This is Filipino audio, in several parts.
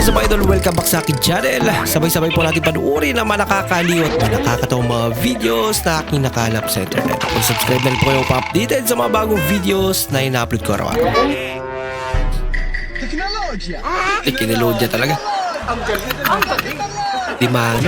What's up idol? Welcome back sa akin channel. Sabay-sabay po natin panuorin ang mga nakakaliw at mga nakakatawang mga videos na aking nakalap sa internet. Kung subscribe na rin po kayo pa-updated sa mga bagong videos na ina-upload ko araw-araw. Teknolodya talaga. Di mano.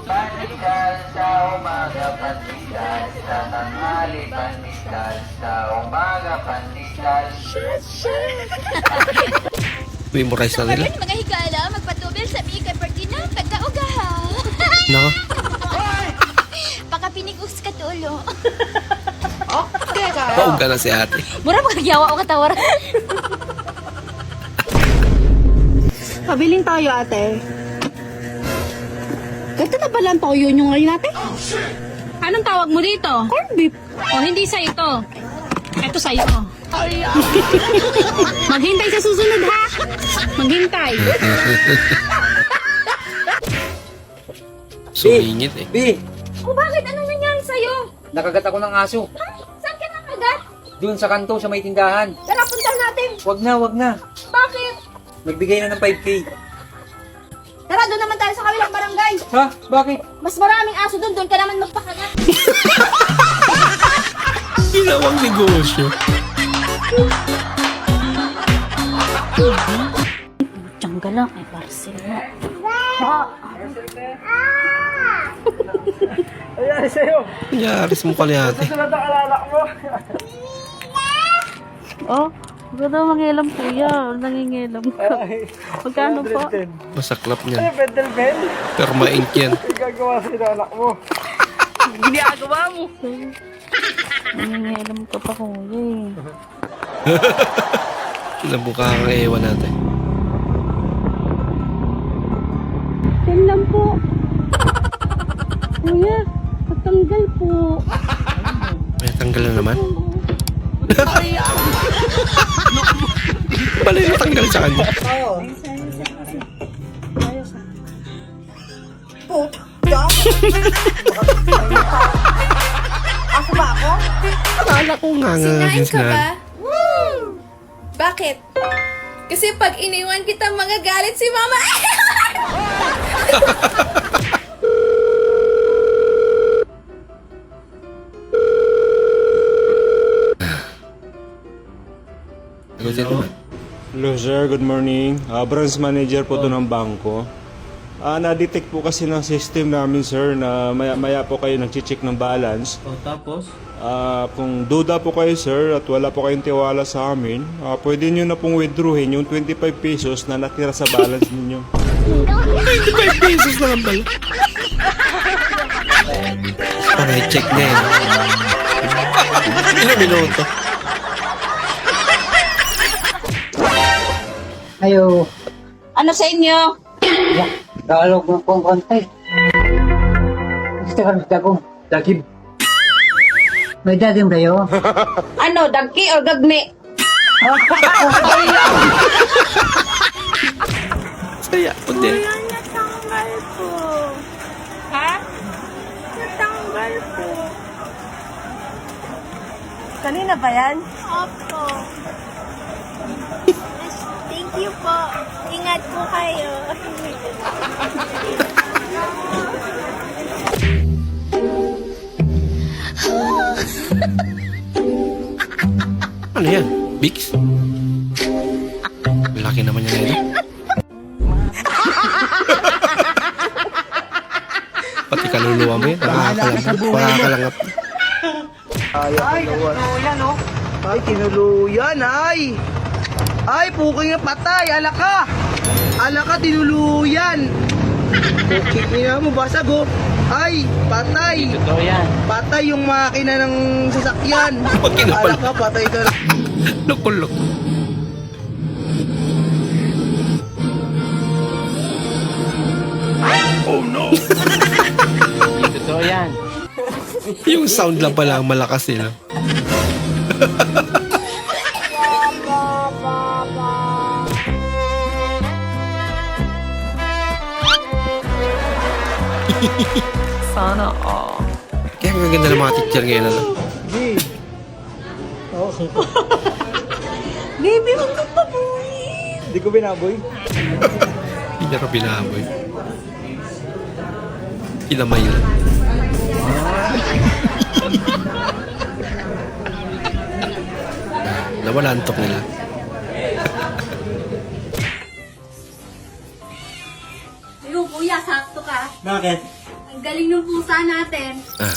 Pandikal sa umaga, pandikal sa tanghali, pandikal sa umaga, pandikal. Memorize na nila. Mga higala, magpatubil sa Mika Pertina, pagkaugaha. Naka. Pakapinigus ka tulo. Okay ka. Paug ka na si ate. Mura magagyawa o katawar. Pabiling tayo, ate. Ito na pala ang toyo nyo ngayon, ate. Anong tawag mo dito? Corn beef. O hindi sa'yo to. Ito sa'yo. Maghintay sa susunod ha. Maghintay. Sumingit eh. B, O bakit? Anong nangyari sa'yo? nakagat ako ng aso. Saan ka nakagat? Doon sa kanto, sa may tindahan. Tara, punta natin. Wag na. Bakit? Nagbigay na ng 5K. Tara, doon naman tayo sa kabilang barangay. Ha? Bakit? Mas maraming aso doon, doon ka naman magpakagat. Ginawang negosyo. Tiyangga lang ay parcel mo. Ayari sa'yo. Nanyaris mo ka ni ate. Susunod ang alalak mo. Oh, huwag daw mangilam kuya. Nangingilam ka. Magkano po? Masaklap niyan. Bendel Ben, Pero maink yan. gagawa sa anak mo. Ginagawa mo. Nangingilam ka pa kuya eh. Ilang mukha kang ewan natin. Yan lang po. Kuya, patanggal po. May tanggal na naman. Balay na tanggal sa kanya. Aso ba ako? Akala ko nga Sinain ka na. ba? Bakit? Kasi pag iniwan kita, magagalit si mama. Sagutin naman. Hello sir, good morning. Branch manager po to ng bangko. Na-detect po kasi ng system namin sir na maya po kayo nag-check ng balance. Tapos? Kung duda po kayo sir at wala po kayong tiwala sa amin, pwede nyo na pong withdrawin yung 25 pesos na natira sa balance ninyo. 25 pesos na ang bala. Okay, check na yun. Ilang minuto? Ayo, Ano sa inyo? Tagalog mo kong konti. Gusto ka ng dagong. Dagim. May dagim kayo? Ano, dagki or gagmi? Saya po din. Natanggal po. Ha? Natanggal po. Kanina ba yan? Opo. Thank you po. Ingat po kayo. Ano yan? Bix? Laki naman yan ito. Pati kaluluwa mo yan. Nakakalangat. Ay, tinuluyan, oh. Ay, tinuluyan, ay. Ay, puking na patay. Alaka. Alaka, tinuluyan. Okay, ina mo, basag, oh. Ay, patay. Totoo yan. Patay yung makina ng sasakyan. Pag kinapal. Alaka, patay ka na. Lukulok. Oh no! Totoo yan. Yung sound lang pala ang malakas nila. Sana all. Kaya ang ganda ng mga teacher ngayon, ano? Baby, huwag kang pabuhin. Hindi ko binaboy. Hindi niya ka binaboy. Kinamay lang. Nawala antok nila. Yung kuya, sakto ka. Bakit? Ang galing ng pusa natin.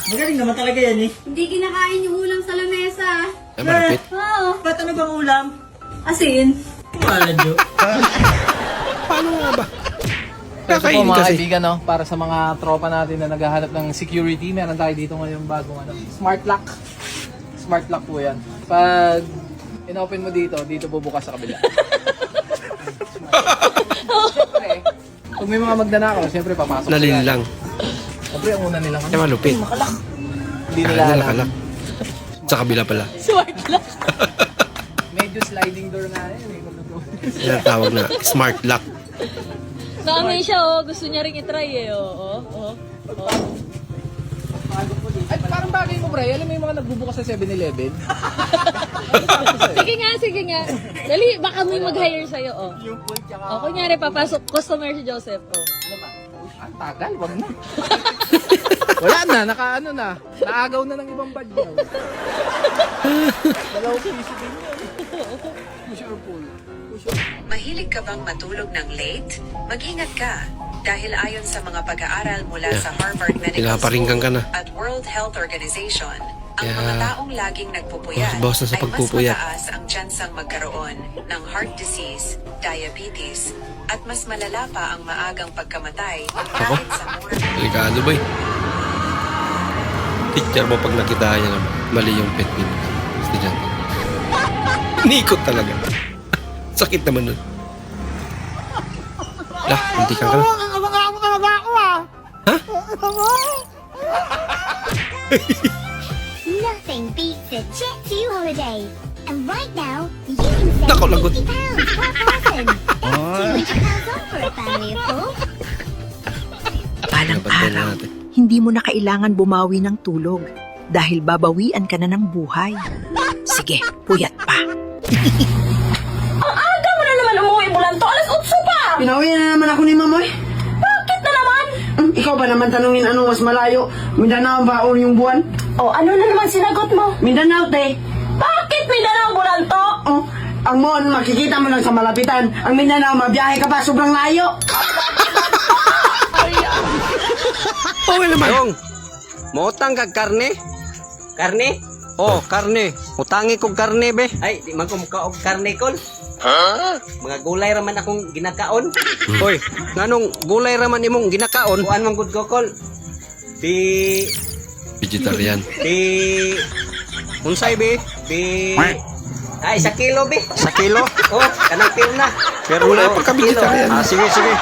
Magaling naman talaga yan eh. Hindi kinakain yung ulam sa lamesa. Ay, malapit. Oo. Ba't ano bang ulam? Asin. Wala, Jo. Paano nga ba? Ito po Kakainin mga kasi. kaibigan, no? Para sa mga tropa natin na naghahanap ng security, meron tayo dito ngayon bagong smart lock. Smart lock po yan. Pag in-open mo dito bubukas sa kabila. Siyempre, pag may mga magnanakaw, siyempre papasok Nalin sila. lang. Siyempre, ang una nilang Kaya malupit. Hindi nila Kaya alam. nalakalak. Sa kabila pala. Medyo sliding door nga yan. Yan ang tawag na smart lock. Naamay siya, oh. Gusto niya rin itry, eh. Ay, parang bagay mo, Bray. Alam mo yung mga nagbubukas sa 7-Eleven? Sige nga. Dali, baka may mag-hire sa'yo, oh. Yung full tsaka... O, kunyari, papasok customer si Joseph, oh. Ano ba? Ang tagal, wag na. Wala na, nakaano na. Naagaw na ng ibang badyaw. Dalawang piso din yun. Push or pull. Mahilig ka bang matulog ng late? Mag-ingat ka. Dahil ayon sa mga pag-aaral mula sa Harvard Medical Pinaparinggan ka School na. at World Health Organization, ang Kaya, mga taong laging nagpupuyat bawas na sa ay mas pagpupuyat. mataas ang tsansang magkaroon ng heart disease, diabetes, at mas malala pa ang maagang pagkamatay dahil sa mura. Delikado ba eh? Teacher mo pag nakita niya na mali yung pet nito. Estudyante. Nikot talaga. Sakit naman nun. Lah, hindi ka na. Ha? Nothing beats a Jet2 holiday. And right now, you can save Nako, lagot. £50 per person. That's £200 off for a family of 4. Balang Nabantayan araw, natin. hindi mo na kailangan bumawi ng tulog dahil babawian ka na ng buhay. Sige, puyat pa. Aga mo na naman umuwi bulan to. Alas 8 pa. Pinawi na naman ako ni Mamoy. Bakit na naman? Ikaw ba naman tanungin ano mas malayo? Mindanao ba o yung buwan? O, ano na naman sinagot mo? Mindanao, te. Bakit Mindanao bulan to? Oh, ang Mon, makikita mo lang sa malapitan. Ang Mindanao, mabiyahe ka pa, sobrang layo. Okay naman. Dong, mautang kag karne? Karne? Oh, karne. Utangi kog karne be. Ay, di man ko mukaog karne kol. Ha? Mga gulay raman akong ginakaon. Hoy, nganong gulay raman imong ginakaon? Kuan man gud ko kol. Di Vegetarian. unsay be? Ay, 1 kilo be. 1 kilo? Oh, kanang pirna. Pero wala pa ka vegetarian. Sige, sige.